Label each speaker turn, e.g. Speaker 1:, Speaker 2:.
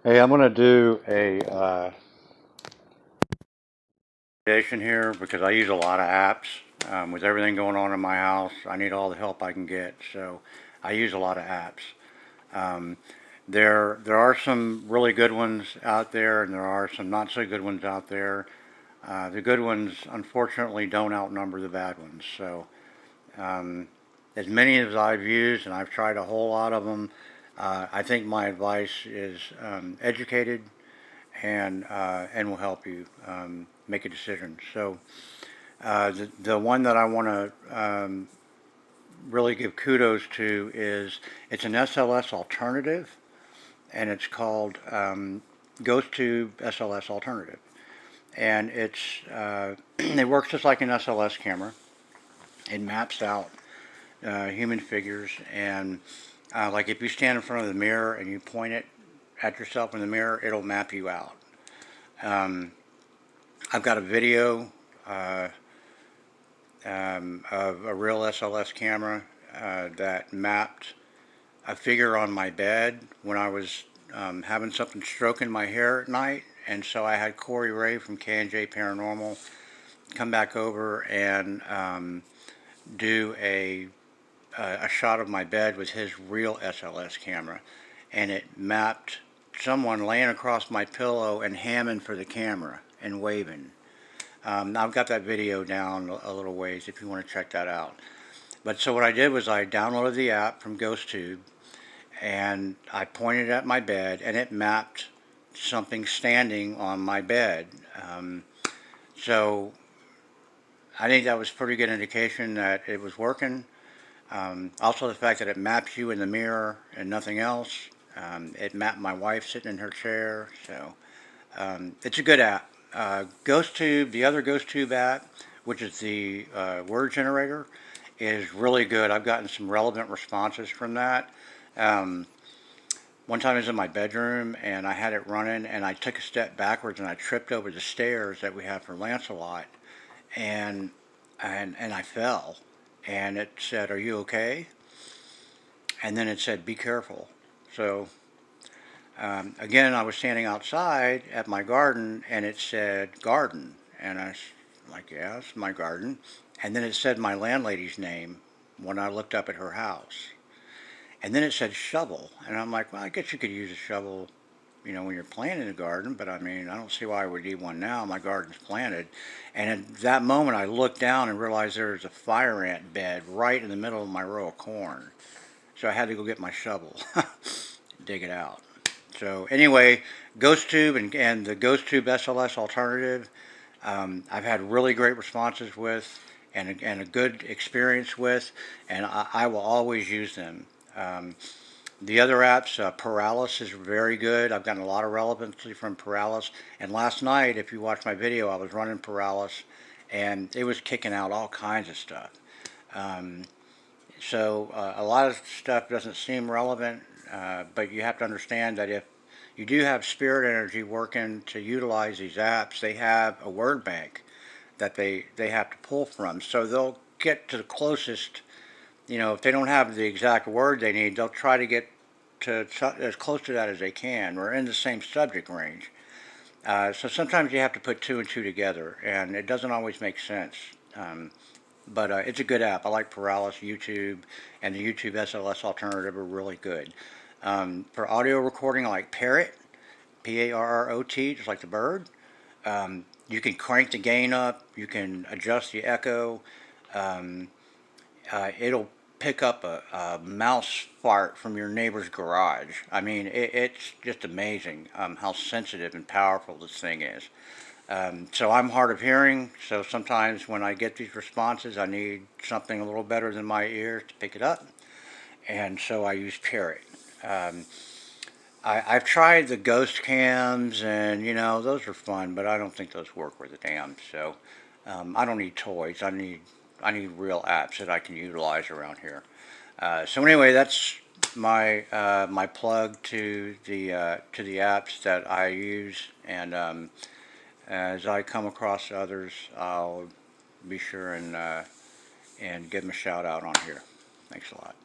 Speaker 1: Hey, I'm going to do a presentation here because I use a lot of apps. With everything going on in my house, I need all the help I can get. So I use a lot of apps. Um, there are some really good ones out there, and there are some not so good ones out there. The good ones, unfortunately, don't outnumber the bad ones. So um, as many as I've used, and I've tried a whole lot of them, I think my advice is educated and will help you make a decision. So the one that I want to really give kudos to is it's an SLS alternative, and it's called Ghost Tube SLS Alternative, and it works just like an SLS camera. It maps out human figures, and like if you stand in front of the mirror and you point it at yourself in the mirror, it'll map you out. Um, I've got a video uh, of a real SLS camera that mapped a figure on my bed when I was having something stroking my hair at night. And so I had Corey Ray from K&J Paranormal come back over and do a shot of my bed with his real SLS camera. And it mapped someone laying across my pillow and hamming for the camera and waving. I've got that video down a little ways if you want to check that out. But so what I did was I downloaded the app from GhostTube and I pointed at my bed and it mapped something standing on my bed. So I think that was pretty good indication that it was working. Also the fact that it maps you in the mirror and nothing else. It mapped my wife sitting in her chair. So it's a good app. GhostTube, the other GhostTube app, which is the word generator, is really good. I've gotten some relevant responses from that. Um, One time I was in my bedroom and I had it running and I took a step backwards and I tripped over the stairs that we have for Lancelot and and I fell and it said, "Are you okay?" And then it said, "Be careful." So again, I was standing outside at my garden and it said garden. And I was like, yeah, it's my garden. And then it said my landlady's name when I looked up at her house. And then it said shovel. And I'm like, well, I guess you could use a shovel, when you're planting a garden, but I mean, I don't see why I would need one now. My garden's planted. And at that moment, I looked down and realized there was a fire ant bed right in the middle of my row of corn. So I had to go get my shovel, dig it out. So anyway, GhostTube and the GhostTube SLS alternative, I've had really great responses with and a good experience with, and I will always use them. The other apps, Paralus is very good. I've gotten a lot of relevancy from Paralus. And last night, if you watched my video, I was running Paralus, and it was kicking out all kinds of stuff. Um, so a lot of stuff doesn't seem relevant, but you have to understand that if you do have spirit energy working to utilize these apps, they have a word bank that they have to pull from. So they'll get to the closest, if they don't have the exact word they need, they'll try to get to as close to that as they can. We're in the same subject range. So sometimes you have to put two and two together, and it doesn't always make sense. But it's a good app. I like Paralus, YouTube, and the YouTube SLS alternative are really good. For audio recording, I like Parrot, Parrot, just like the bird. You can crank the gain up. You can adjust the echo. Um, It'll pick up a mouse fart from your neighbor's garage. I mean, it's just amazing how sensitive and powerful this thing is. So I'm hard of hearing, so sometimes when I get these responses, I need something a little better than my ears to pick it up, and so I use Parrot. Um, I've tried the ghost cams, and those are fun, but I don't think those work worth a damn. So I don't need toys. I need real apps that I can utilize around here. So anyway, that's my plug to the apps that I use, and as I come across others, I'll be sure and give them a shout out on here. Thanks a lot.